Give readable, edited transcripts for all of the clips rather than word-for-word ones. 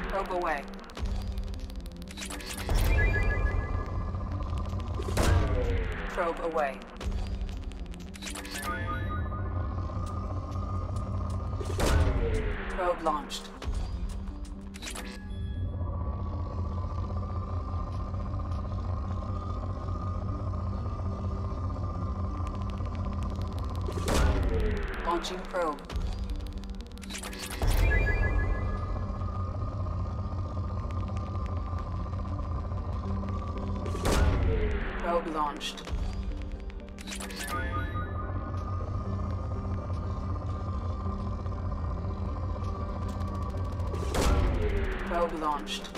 Probe away. Probe away. Probe launched. Launching probe. Probe launched. Probe launched.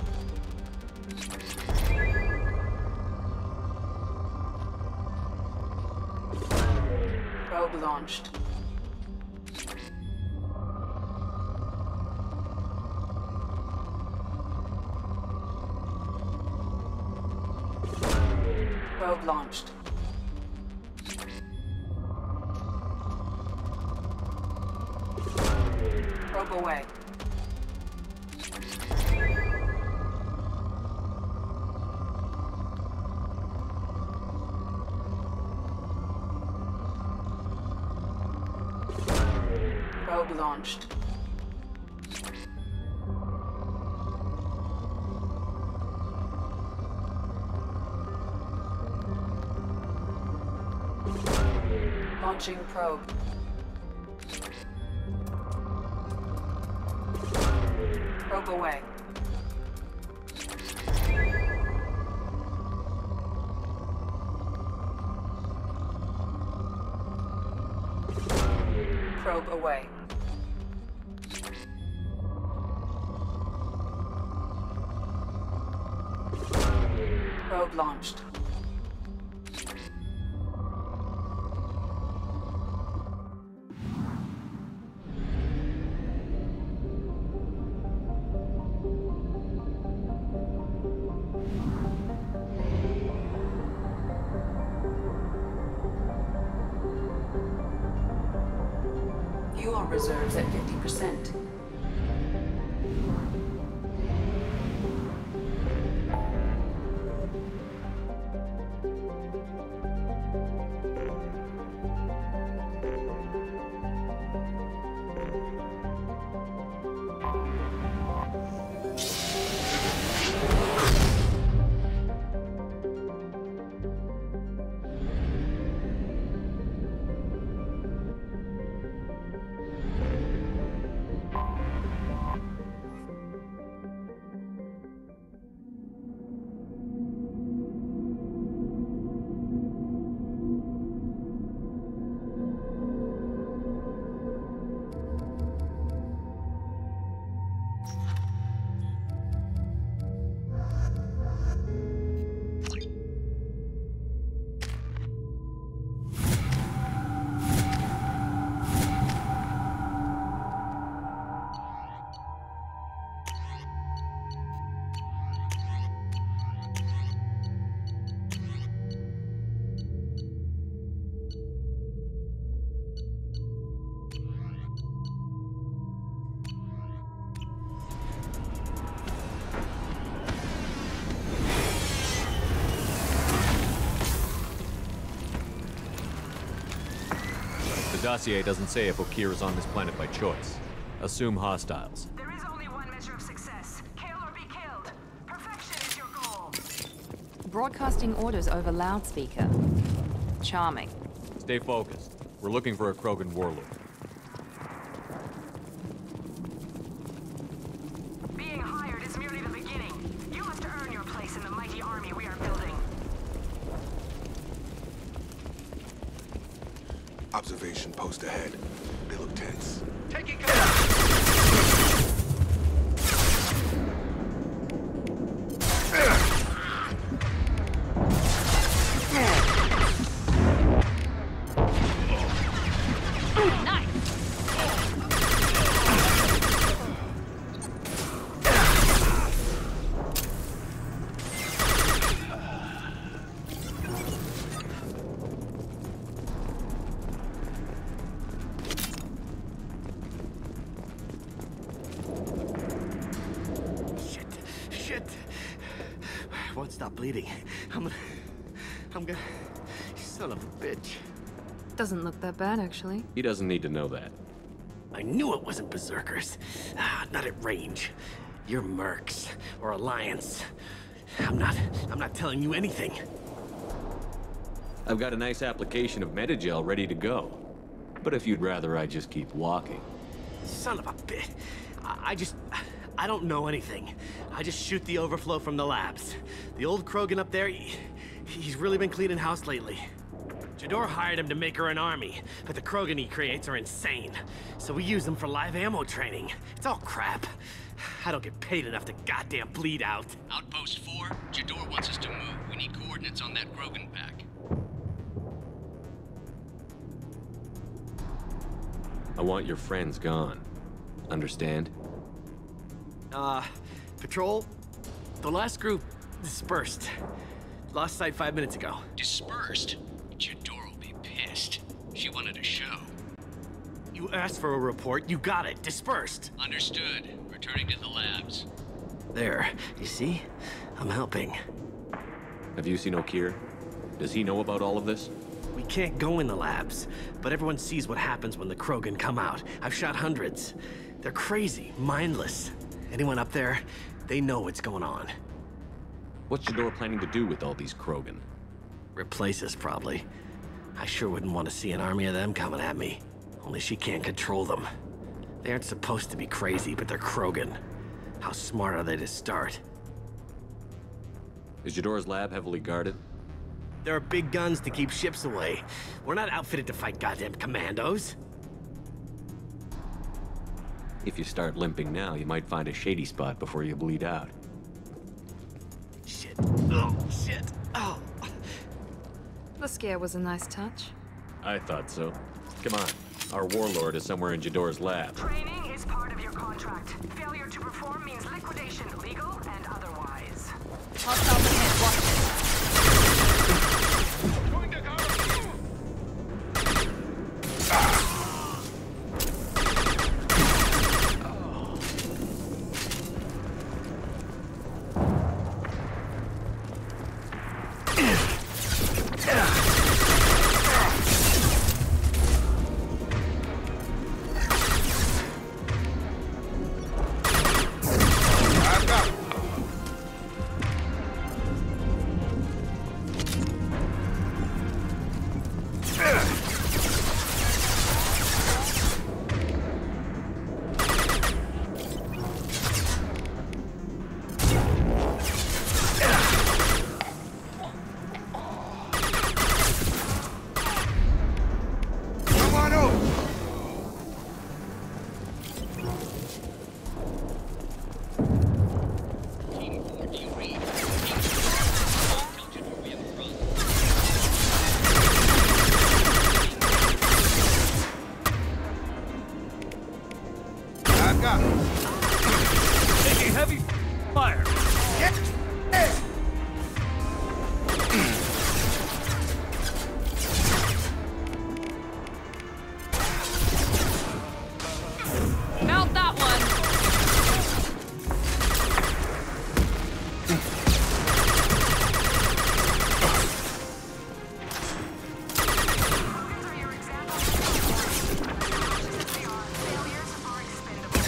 Probe launched. Probe launched. Probe away. Probe launched. Launching probe. Probe away. Probe away. Probe launched. Fuel reserves at 50%. The dossier doesn't say if Okir is on this planet by choice. Assume hostiles. There is only one measure of success. Kill or be killed. Perfection is your goal. Broadcasting orders over loudspeaker. Charming. Stay focused. We're looking for a Krogan warlord. Being hired is merely the beginning. You must earn your place in the mighty army we are building. Observation post ahead. They look tense. Taking cover! Shit. Won't stop bleeding. I'm gonna... Son of a bitch. Doesn't look that bad, actually. He doesn't need to know that. I knew it wasn't Berserkers. Not at range. You're Mercs, or Alliance. I'm not telling you anything. I've got a nice application of Metagel ready to go. But if you'd rather I just keep walking. Son of a bitch. I don't know anything. I just shoot the overflow from the labs. The old Krogan up there, he's really been cleaning house lately. Jador hired him to make her an army, but the Krogan he creates are insane. So we use them for live ammo training. It's all crap. I don't get paid enough to goddamn bleed out. Outpost 4, Jador wants us to move. We need coordinates on that Krogan pack. I want your friends gone. Understand? Patrol? The last group dispersed. Lost sight 5 minutes ago. Dispersed? Jador will be pissed. She wanted a show. You asked for a report, you got it. Dispersed. Understood. Returning to the labs. There, you see? I'm helping. Have you seen Okir? Does he know about all of this? We can't go in the labs, but everyone sees what happens when the Krogan come out. I've shot hundreds. They're crazy, mindless. Anyone up there, they know what's going on. What's Jador planning to do with all these Krogan? Replace us, probably. I sure wouldn't want to see an army of them coming at me. Only she can't control them. They aren't supposed to be crazy, but they're Krogan. How smart are they to start? Is Jador's lab heavily guarded? There are big guns to keep ships away. We're not outfitted to fight goddamn commandos. If you start limping now, you might find a shady spot before you bleed out. Shit. Oh, shit. Oh. The scare was a nice touch. I thought so. Come on. Our warlord is somewhere in Jador's lab. Training is part of your contract. Failure to perform means liquidation, legal and otherwise. Hostiles ahead, watch it. Taking heavy fire. Mount that one! Krogans are your example. They are. Failures are expendable.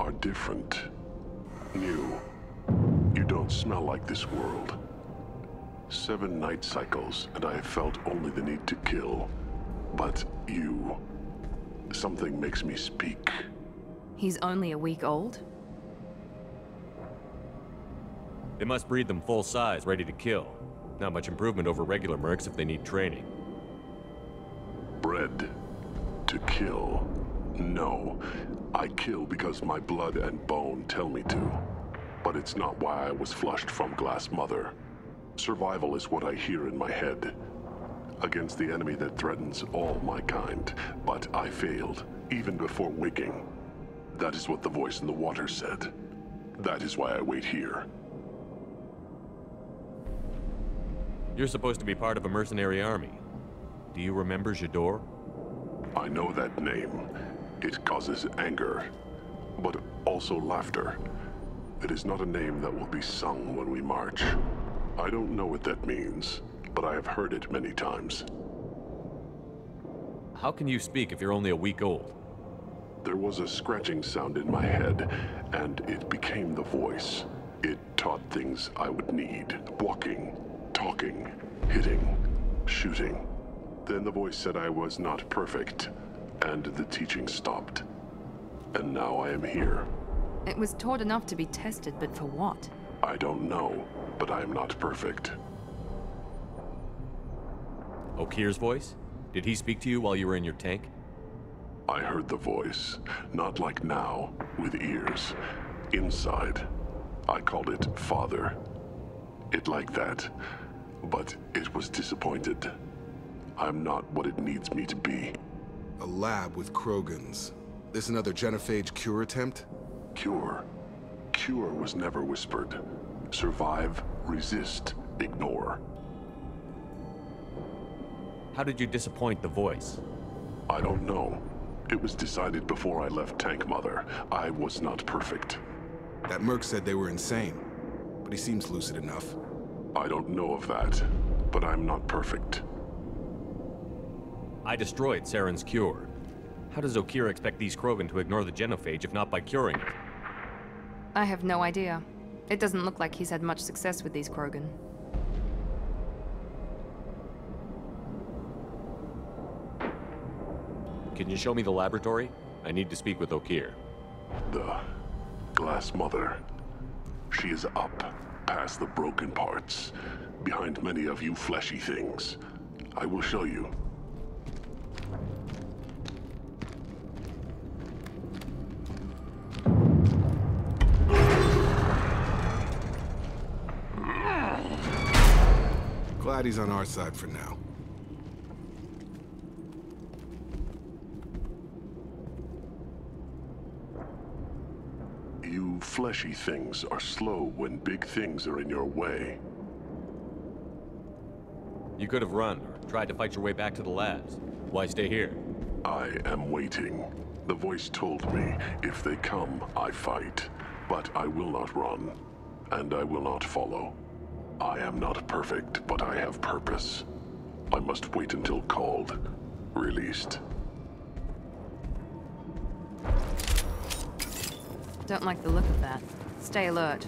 are different. New. You don't smell like this world. 7 night cycles, and I have felt only the need to kill. But you... something makes me speak. He's only a week old? They must breed them full size, ready to kill. Not much improvement over regular mercs if they need training. Bred to kill. No. I kill because my blood and bone tell me to. But it's not why I was flushed from Glass Mother. Survival is what I hear in my head. Against the enemy that threatens all my kind. But I failed, even before waking. That is what the voice in the water said. That is why I wait here. You're supposed to be part of a mercenary army. Do you remember Jador? I know that name. It causes anger, but also laughter. It is not a name that will be sung when we march. I don't know what that means, but I have heard it many times. How can you speak if you're only a week old? There was a scratching sound in my head, and it became the voice. It taught things I would need. Walking, talking, hitting, shooting. Then the voice said I was not perfect, and the teaching stopped. And now I am here. It was taught enough to be tested, but for what? I don't know, but I am not perfect. Okir's voice? Did he speak to you while you were in your tank? I heard the voice, not like now, with ears. Inside. I called it Father. It like that, but it was disappointed. I'm not what it needs me to be. A lab with Krogans. This another genophage cure attempt? Cure. Cure was never whispered. Survive, resist, ignore. How did you disappoint the voice? I don't know. It was decided before I left Tank Mother. I was not perfect. That merc said they were insane, but he seems lucid enough. I don't know of that, but I'm not perfect. I destroyed Saren's cure. How does Okir expect these Krogan to ignore the genophage if not by curing it? I have no idea. It doesn't look like he's had much success with these Krogan. Can you show me the laboratory? I need to speak with Okir. The Glass Mother. She is up, past the broken parts, behind many of you fleshy things. I will show you. Glad he's on our side for now. You fleshy things are slow when big things are in your way. You could have run or tried to fight your way back to the labs. Why stay here? I am waiting. The voice told me, if they come, I fight. But I will not run, and I will not follow. I am not perfect, but I have purpose. I must wait until called, released. Don't like the look of that. Stay alert.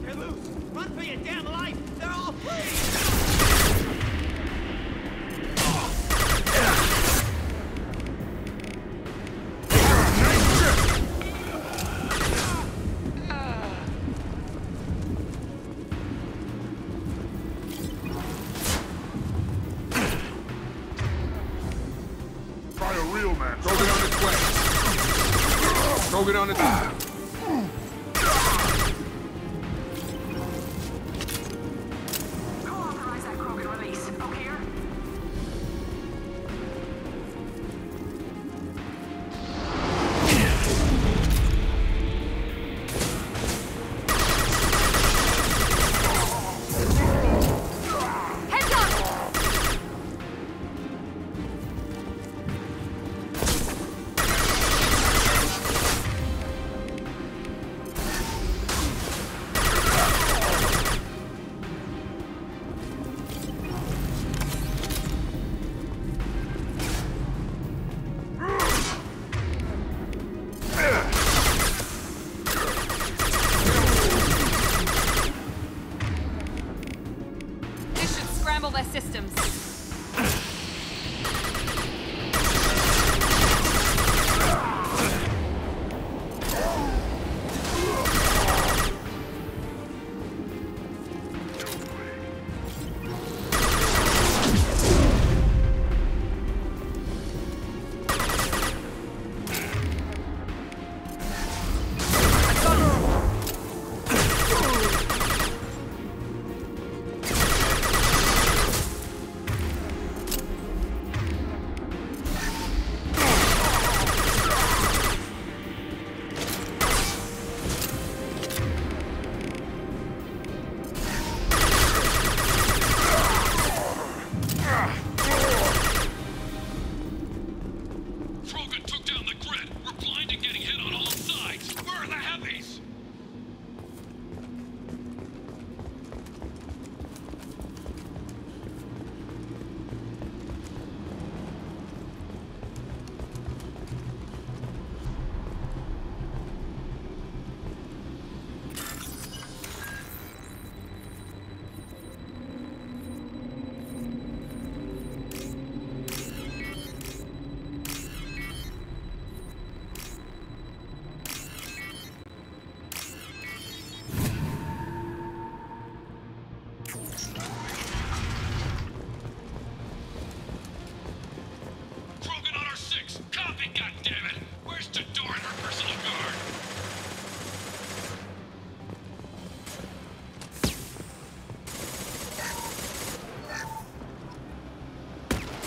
They're loose! Run for your damn life! They're all free! Try a real man. Krogan on its way. Krogan on its way. Co-authorize that Krogan release. Okir? Heads up!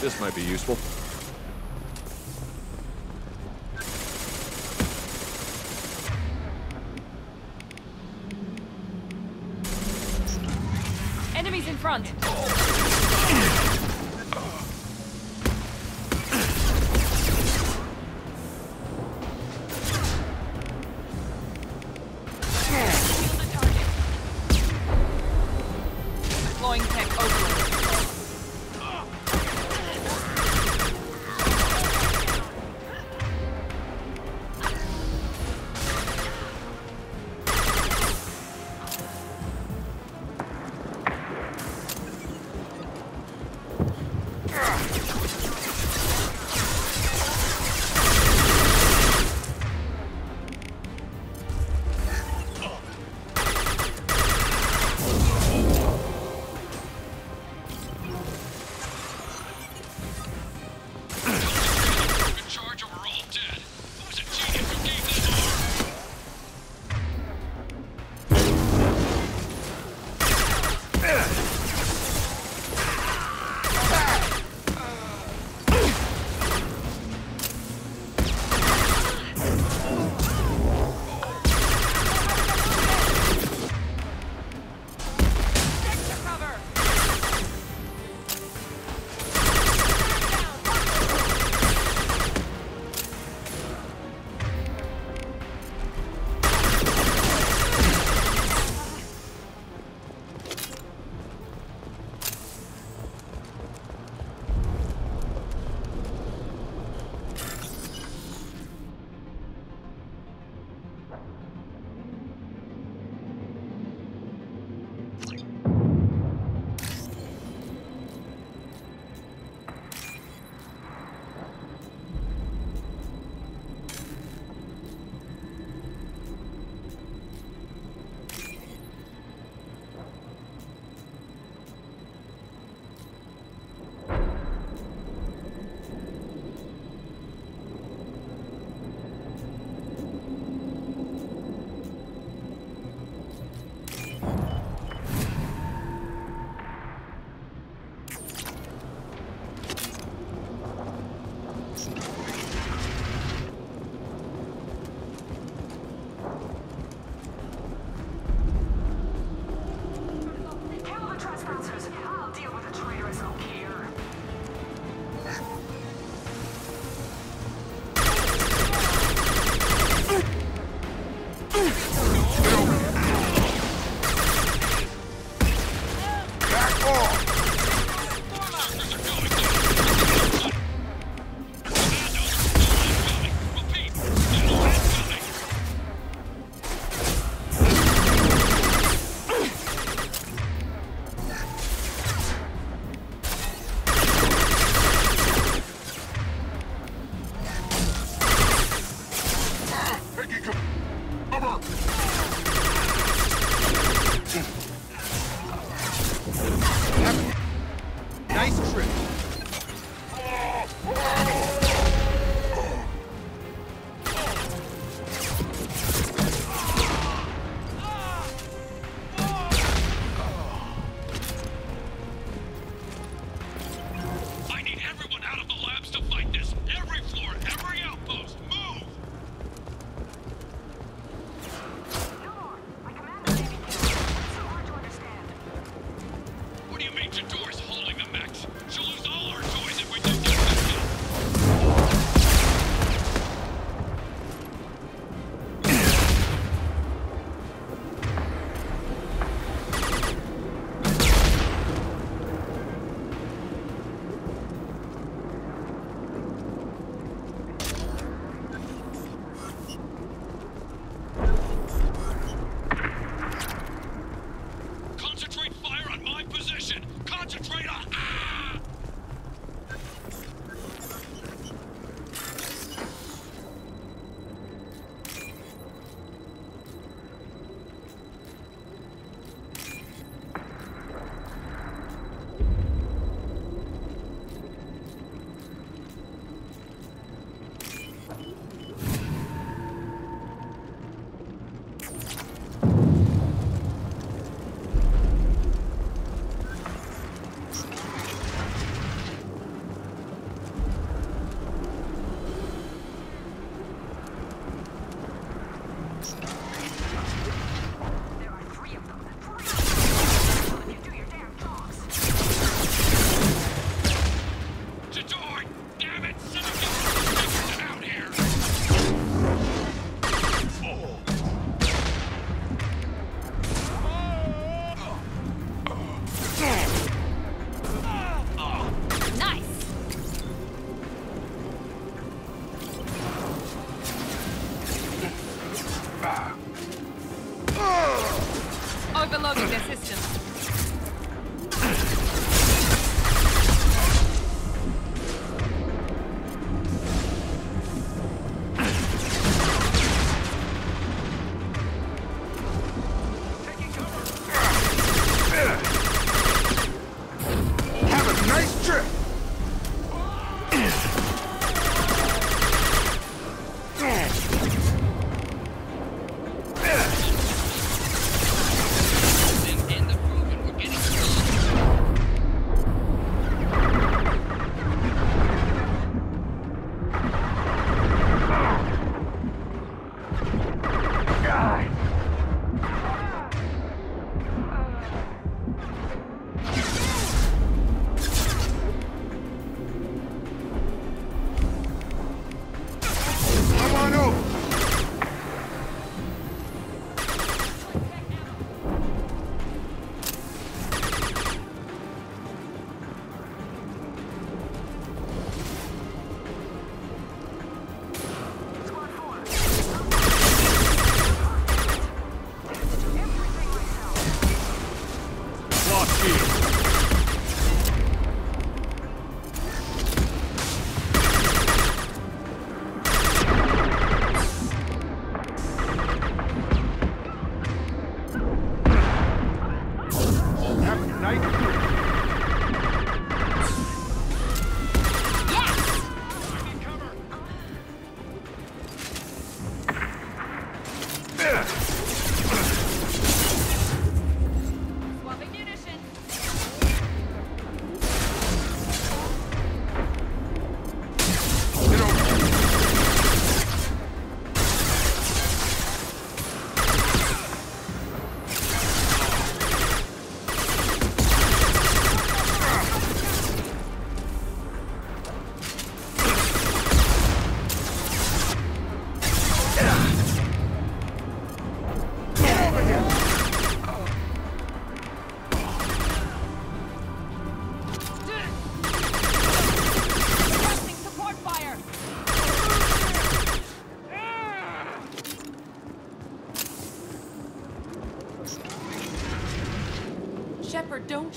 This might be useful. Enemies in front! Deploying tech overload.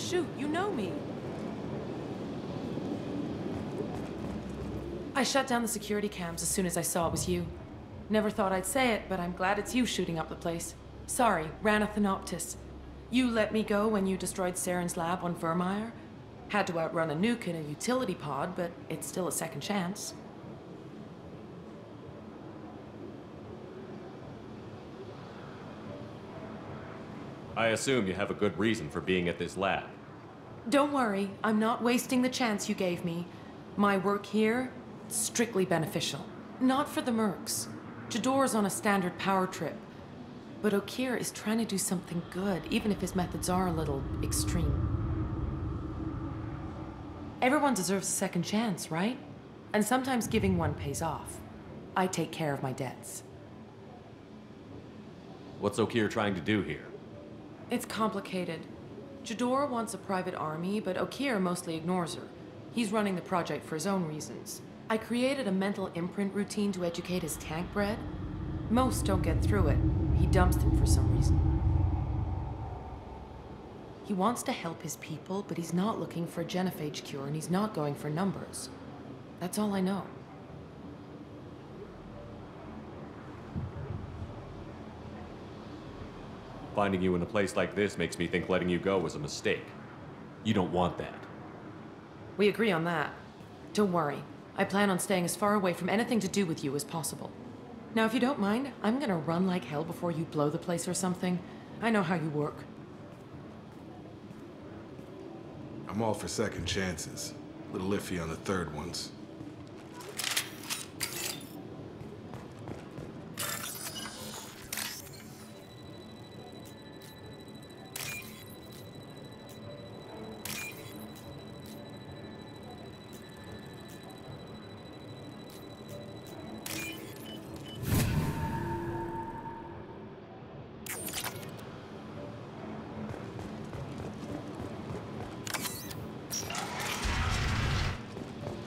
Shoot, you know me. I shut down the security cams as soon as I saw it was you. Never thought I'd say it, but I'm glad it's you shooting up the place. Sorry, ran a Thanoptis. You let me go when you destroyed Saren's lab on Vermeer. Had to outrun a nuke in a utility pod, but it's still a second chance. I assume you have a good reason for being at this lab. Don't worry, I'm not wasting the chance you gave me. My work here, strictly beneficial. Not for the mercs. Jador's on a standard power trip. But Okeer is trying to do something good, even if his methods are a little extreme. Everyone deserves a second chance, right? And sometimes giving one pays off. I take care of my debts. What's Okeer trying to do here? It's complicated. Jador wants a private army, but Okeer mostly ignores her. He's running the project for his own reasons. I created a mental imprint routine to educate his tank bred. Most don't get through it. He dumps them for some reason. He wants to help his people, but he's not looking for a genophage cure, and he's not going for numbers. That's all I know. Finding you in a place like this makes me think letting you go was a mistake. You don't want that. We agree on that. Don't worry. I plan on staying as far away from anything to do with you as possible. Now, if you don't mind, I'm gonna run like hell before you blow the place or something. I know how you work. I'm all for second chances. A little iffy on the third ones.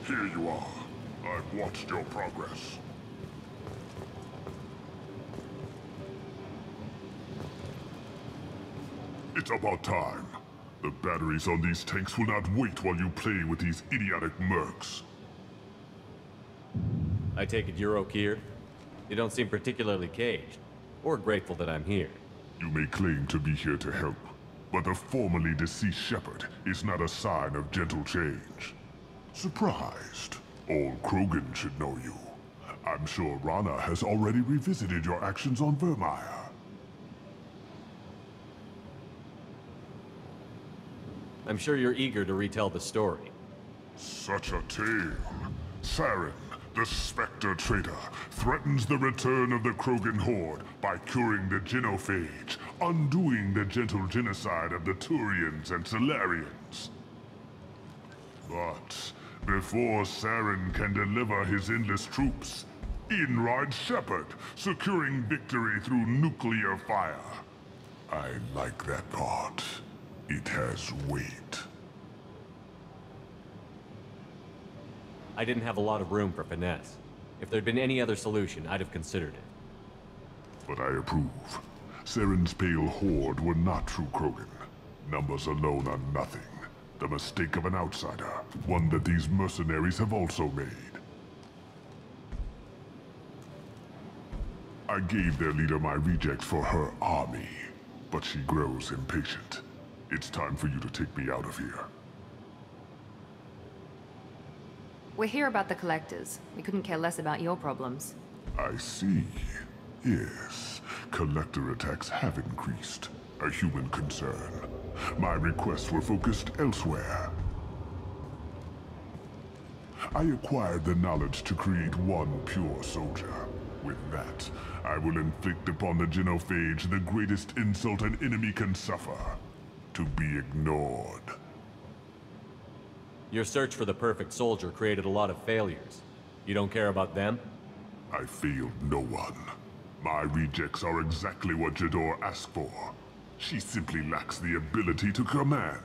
Here you are. I've watched your progress. It's about time. The batteries on these tanks will not wait while you play with these idiotic mercs. I take it you're Okeer? You don't seem particularly caged, or grateful that I'm here. You may claim to be here to help, but the formerly deceased Shepherd is not a sign of gentle change. Surprised? All Krogan should know you. I'm sure Rana has already revisited your actions on Vermeer. I'm sure you're eager to retell the story. Such a tale. Saren, the Spectre traitor, threatens the return of the Krogan horde by curing the genophage, undoing the gentle genocide of the Turians and Solarians. But before Saren can deliver his endless troops, in rides Shepherd, securing victory through nuclear fire. I like that part. It has weight. I didn't have a lot of room for finesse. If there'd been any other solution, I'd have considered it. But I approve. Saren's pale horde were not true Krogan. Numbers alone are nothing. The mistake of an outsider, one that these mercenaries have also made. I gave their leader my rejects for her army, but she grows impatient. It's time for you to take me out of here. We're here about the collectors. We couldn't care less about your problems. I see. Yes, collector attacks have increased. A human concern. My requests were focused elsewhere. I acquired the knowledge to create one pure soldier. With that, I will inflict upon the genophage the greatest insult an enemy can suffer. To be ignored. Your search for the perfect soldier created a lot of failures. You don't care about them? I failed no one. My rejects are exactly what Jador asked for. She simply lacks the ability to command.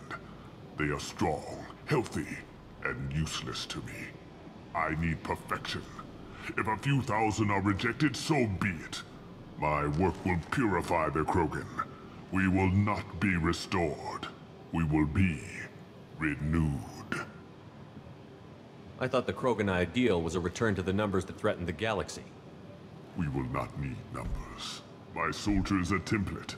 They are strong, healthy, and useless to me. I need perfection. If a few thousand are rejected, so be it. My work will purify the Krogan. We will not be restored. we will be renewed. I thought the Krogan ideal was a return to the numbers that threatened the galaxy. We will not need numbers. My soldier is a template.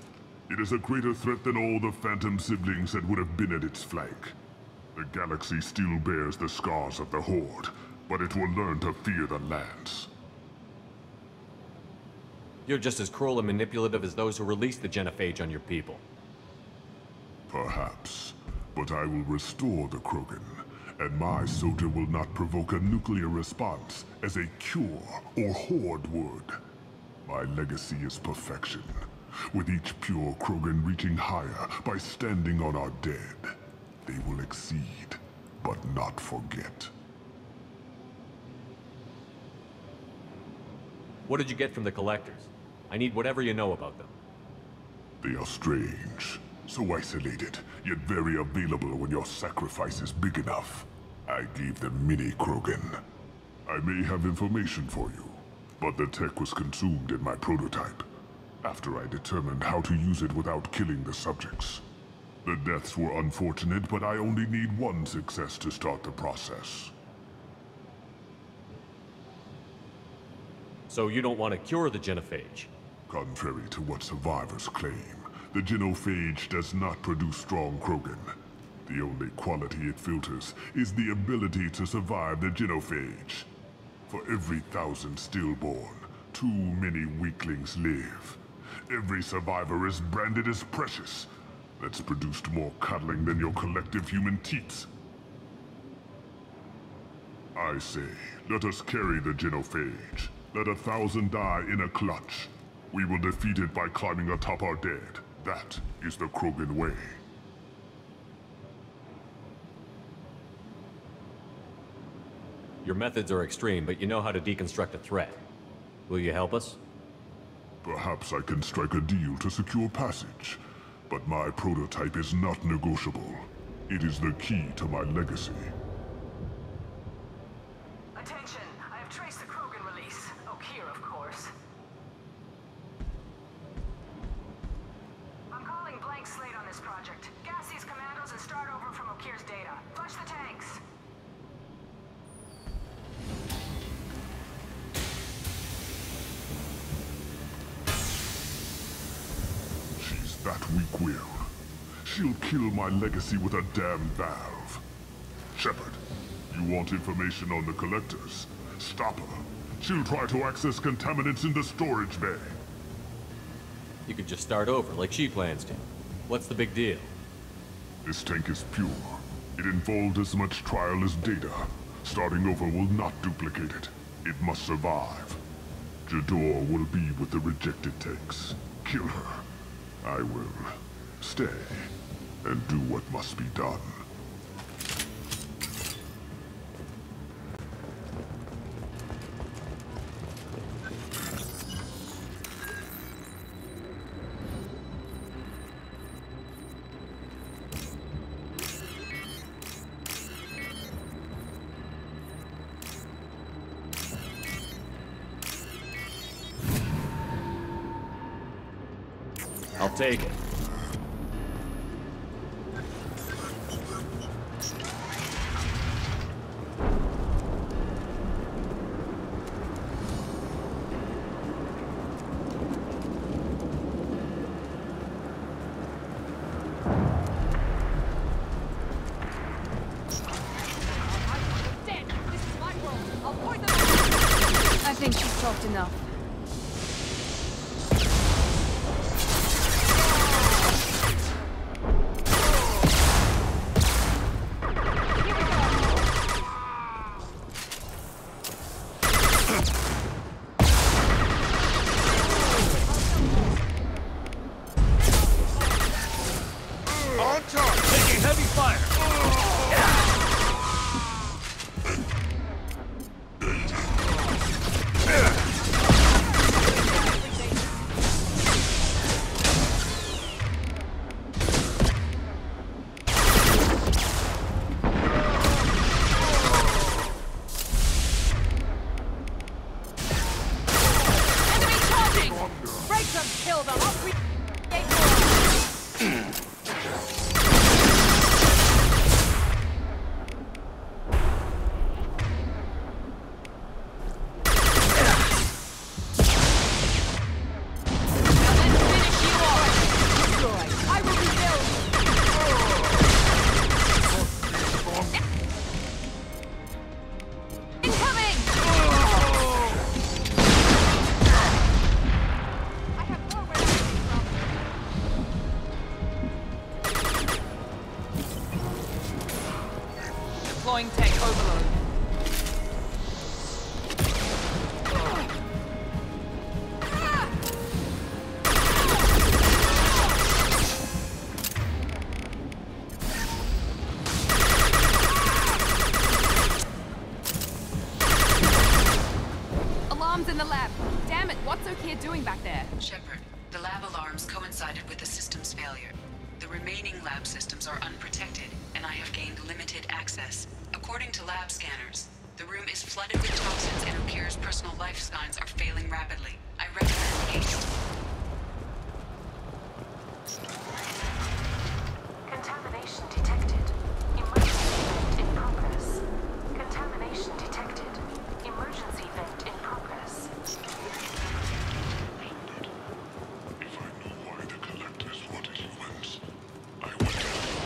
It is a greater threat than all the Phantom siblings that would have been at its flank. The galaxy still bears the scars of the Horde, but it will learn to fear the Lance. You're just as cruel and manipulative as those who released the genophage on your people. Perhaps, but I will restore the Krogan, and my soldier will not provoke a nuclear response as a cure or Horde would. My legacy is perfection, with each pure Krogan reaching higher by standing on our dead. They will exceed, but not forget. What did you get from the Collectors? I need whatever you know about them. They are strange, so isolated, yet very available when your sacrifice is big enough. I gave them mini Krogan. I may have information for you, but the tech was consumed in my prototype, after I determined how to use it without killing the subjects. The deaths were unfortunate, but I only need one success to start the process. So you don't want to cure the genophage? Contrary to what survivors claim, the genophage does not produce strong Krogan. The only quality it filters is the ability to survive the genophage. For every 1,000 stillborn, too many weaklings live. Every survivor is branded as precious. That's produced more cuddling than your collective human teats. I say, let us carry the genophage. Let 1,000 die in a clutch. We will defeat it by climbing atop our dead. That is the Krogan way. Your methods are extreme, but you know how to deconstruct a threat. Will you help us? Perhaps I can strike a deal to secure passage. But my prototype is not negotiable. It is the key to my legacy. Attention, I have traced the Krogan release. Okeer, of course. I'm calling blank slate on this project. Gas these commandos and start over from Okeer's data. Flush the tanks. She's that weak-willed. She'll kill my legacy with a damn valve. Shepard, you want information on the Collectors? Stop her. She'll try to access contaminants in the storage bay. You could just start over, like she plans to. What's the big deal? This tank is pure. It involved as much trial as data. Starting over will not duplicate it. It must survive. Jador will be with the rejected tanks. Kill her. I will stay and do what must be done. I'll take it. I think she's talked enough. Taking heavy fire! Break them, kill them, I'll create more! Someone's in the lab. Damn it, what's O'Keefe doing back there? Shepard, the lab alarms coincided with the system's failure. The remaining lab systems are unprotected, and I have gained limited access. According to lab scanners, the room is flooded with toxins and O'Keefe's personal life signs are failing rapidly. I recommend haste. Contamination detected. Emergency vent in progress. Contamination detected. Emergency vent in progress. If I knew why the Collectors wanted humans, I would tell you.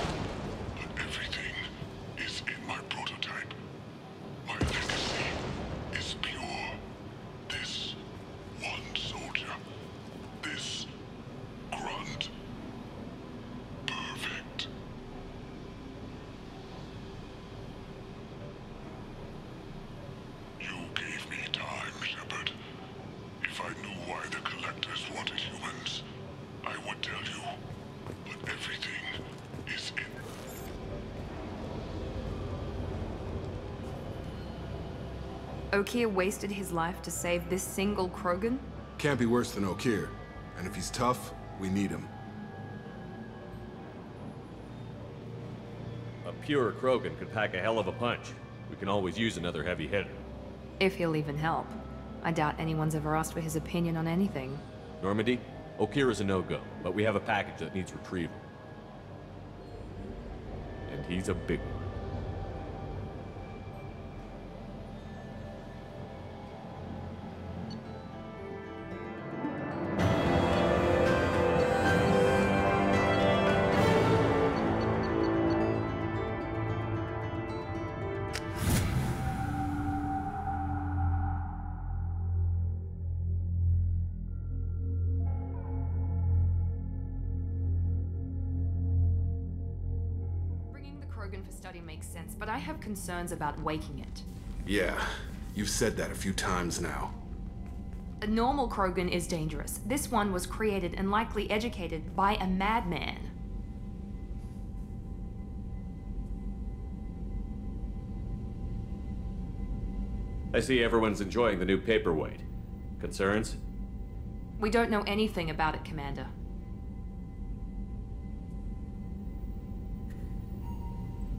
But everything is in my prototype. My legacy is pure. This one soldier. This grunt. Perfect. You gave me time, Shepard. If I knew why the Collectors wanted humans, I would tell you. But everything is in... O'Keefe wasted his life to save this single Krogan? Can't be worse than O'Keefe. And if he's tough, we need him. A pure Krogan could pack a hell of a punch. We can always use another heavy hitter. If he'll even help. I doubt anyone's ever asked for his opinion on anything. Normandy, O'Keefe is a no-go, but we have a package that needs retrieval. And he's a big one. Bringing the Krogan for study makes sense, but I have concerns about waking it. Yeah, you've said that a few times now. A normal Krogan is dangerous. This one was created and likely educated by a madman. I see everyone's enjoying the new paperweight. Concerns? We don't know anything about it, Commander.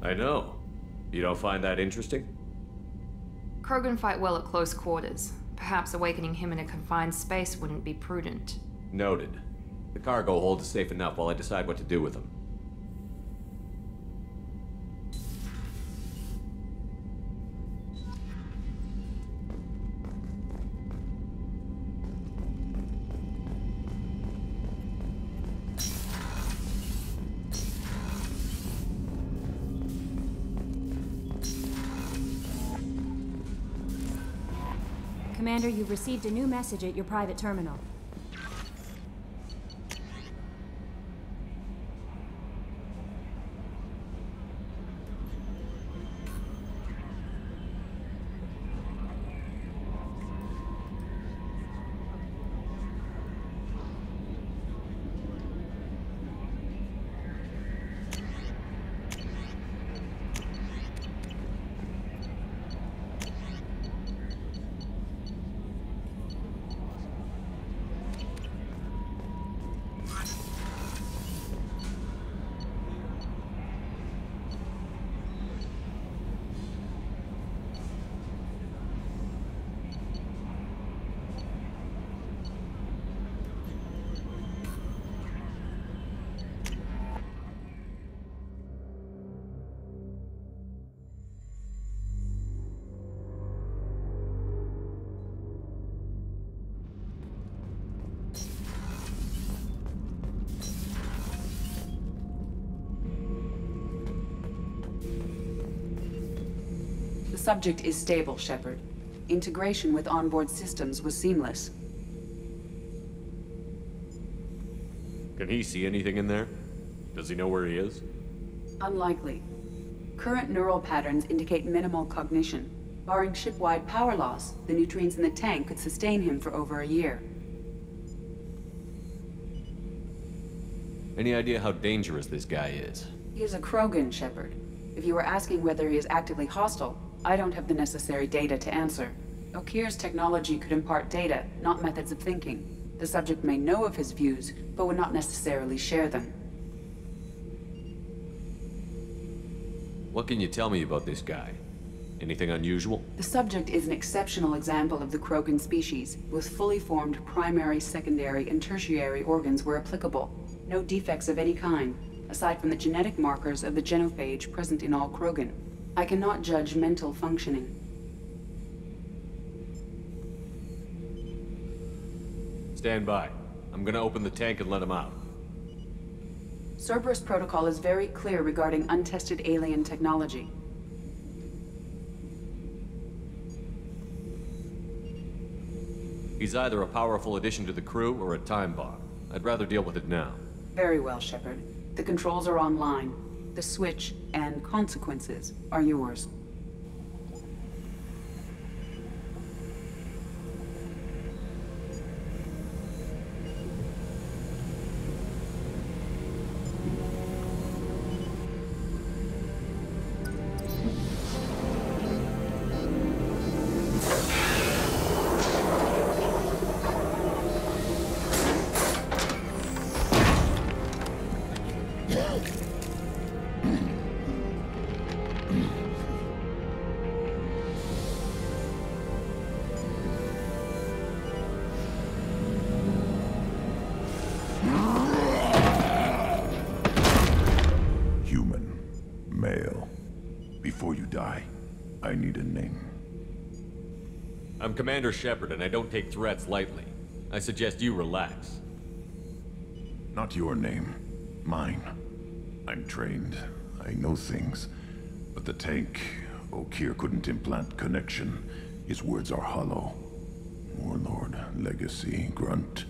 I know. You don't find that interesting? Krogan fight well at close quarters. Perhaps awakening him in a confined space wouldn't be prudent. Noted. The cargo hold is safe enough while I decide what to do with them. Commander, you've received a new message at your private terminal. The subject is stable, Shepard. Integration with onboard systems was seamless. Can he see anything in there? Does he know where he is? Unlikely. Current neural patterns indicate minimal cognition. Barring ship-wide power loss, the nutrients in the tank could sustain him for over a year. Any idea how dangerous this guy is? He is a Krogan, Shepard. If you were asking whether he is actively hostile, I don't have the necessary data to answer. Okir's technology could impart data, not methods of thinking. The subject may know of his views, but would not necessarily share them. What can you tell me about this guy? Anything unusual? The subject is an exceptional example of the Krogan species, with fully formed primary, secondary, and tertiary organs where applicable. No defects of any kind, aside from the genetic markers of the genophage present in all Krogan. I cannot judge mental functioning. Stand by. I'm gonna open the tank and let him out. Cerberus protocol is very clear regarding untested alien technology. He's either a powerful addition to the crew or a time bomb. I'd rather deal with it now. Very well, Shepard. The controls are online. The switch and consequences are yours. I need a name. I'm Commander Shepard, and I don't take threats lightly. I suggest you relax. Not your name. Mine. I'm trained. I know things. But the tank, Okir couldn't implant connection. His words are hollow. Warlord, Legacy, Grunt.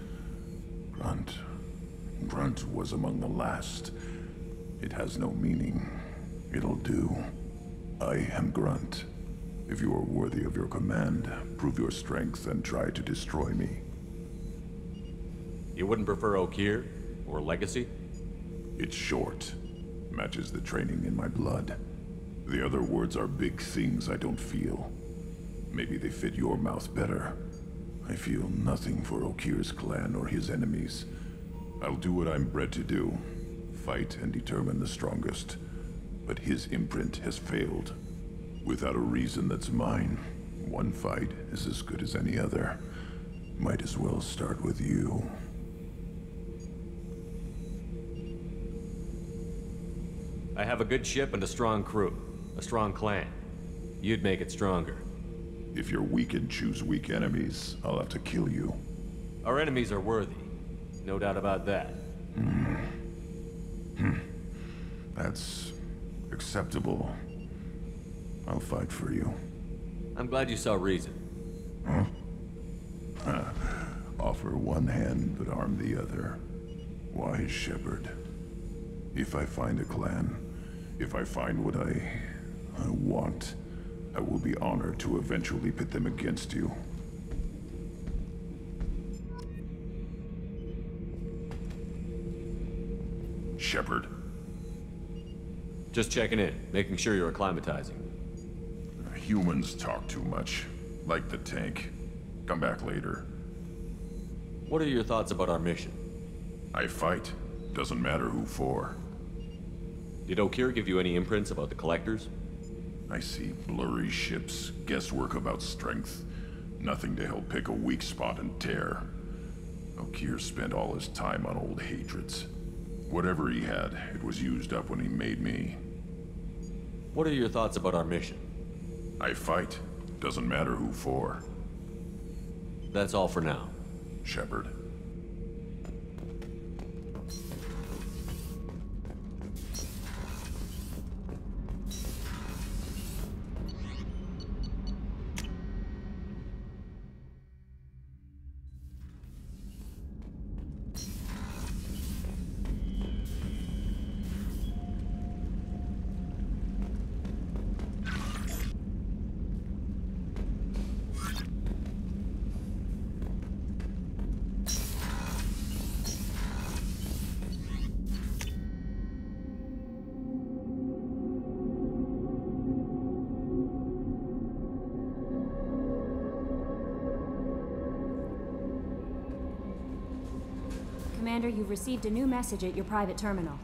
Grunt was among the last. It has no meaning. It'll do. I am Grunt. If you are worthy of your command, prove your strength and try to destroy me. You wouldn't prefer Okir? Or Legacy? It's short. Matches the training in my blood. The other words are big things I don't feel. Maybe they fit your mouth better. I feel nothing for Okir's clan or his enemies. I'll do what I'm bred to do. Fight and determine the strongest. But his imprint has failed. Without a reason that's mine, one fight is as good as any other. Might as well start with you. I have a good ship and a strong crew. A strong clan. You'd make it stronger. If you're weak and choose weak enemies, I'll have to kill you. Our enemies are worthy. No doubt about that. That's acceptable. I'll fight for you. I'm glad you saw reason. Huh? Offer one hand, but arm the other. Wise Shepard. If I find a clan, if I find what I want, I will be honored to eventually pit them against you. Shepard. Just checking in, making sure you're acclimatizing. Humans talk too much. Like the tank. Come back later. What are your thoughts about our mission? I fight. Doesn't matter who for. Did Okir give you any imprints about the Collectors? I see blurry ships, guesswork about strength. Nothing to help pick a weak spot and tear. Okir spent all his time on old hatreds. Whatever he had, it was used up when he made me. What are your thoughts about our mission? I fight. Doesn't matter who for. That's all for now. Shepard. Commander, you've received a new message at your private terminal.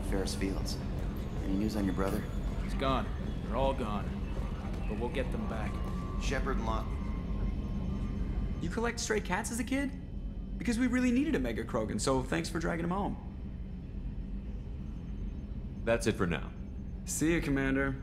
Ferris Fields. Any news on your brother? He's gone. They're all gone. But we'll get them back. Shepard and Locke. You collect stray cats as a kid? Because we really needed a Mega Krogan, so thanks for dragging him home. That's it for now. See you, Commander.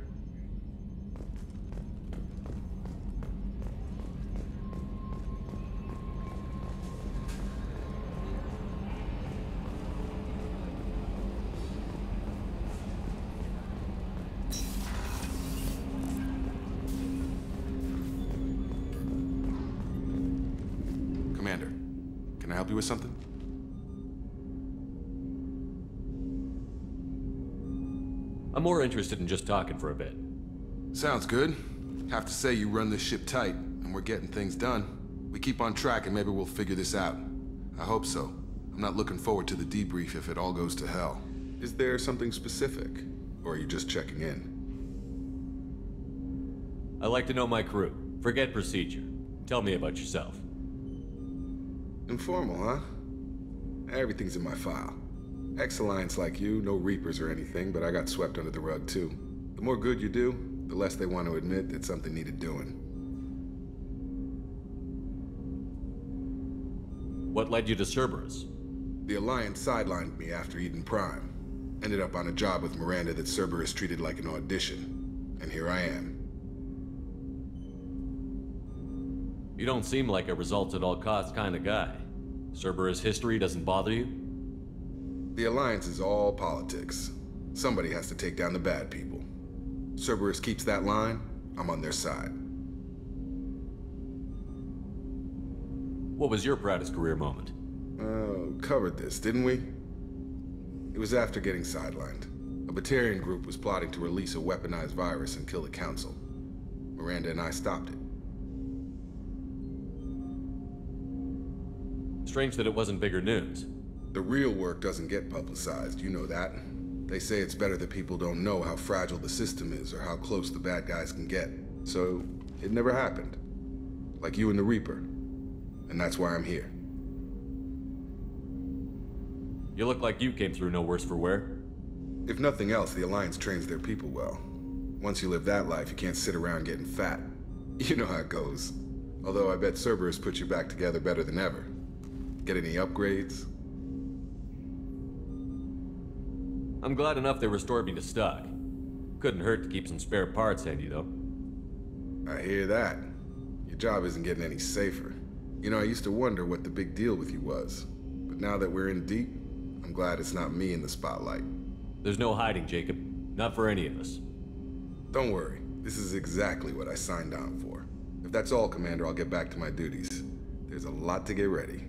Commander, can I help you with something? I'm more interested in just talking for a bit. Sounds good. Have to say you run this ship tight, and we're getting things done. We keep on track and maybe we'll figure this out. I hope so. I'm not looking forward to the debrief if it all goes to hell. Is there something specific? Or are you just checking in? I like to know my crew. Forget procedure. Tell me about yourself. Informal, huh? Everything's in my file. Ex-Alliance like you, no Reapers or anything, but I got swept under the rug too. The more good you do, the less they want to admit that something needed doing. What led you to Cerberus? The Alliance sidelined me after Eden Prime. Ended up on a job with Miranda that Cerberus treated like an audition. And here I am. You don't seem like a results-at-all-costs kind of guy. Cerberus history doesn't bother you? The Alliance is all politics. Somebody has to take down the bad people. Cerberus keeps that line, I'm on their side. What was your proudest career moment? Covered this, didn't we? It was after getting sidelined. A Batarian group was plotting to release a weaponized virus and kill the Council. Miranda and I stopped it. Strange that it wasn't bigger news. The real work doesn't get publicized, you know that. They say it's better that people don't know how fragile the system is or how close the bad guys can get. So, it never happened. Like you and the Reaper. And that's why I'm here. You look like you came through no worse for wear. If nothing else, the Alliance trains their people well. Once you live that life, you can't sit around getting fat. You know how it goes. Although I bet Cerberus puts you back together better than ever. Get any upgrades? I'm glad enough they restored me to stock. Couldn't hurt to keep some spare parts handy, though. I hear that. Your job isn't getting any safer. You know, I used to wonder what the big deal with you was. But now that we're in deep, I'm glad it's not me in the spotlight. There's no hiding, Jacob. Not for any of us. Don't worry. This is exactly what I signed on for. If that's all, Commander, I'll get back to my duties. There's a lot to get ready.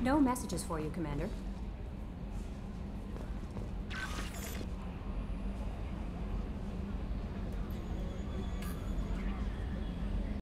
No messages for you, Commander.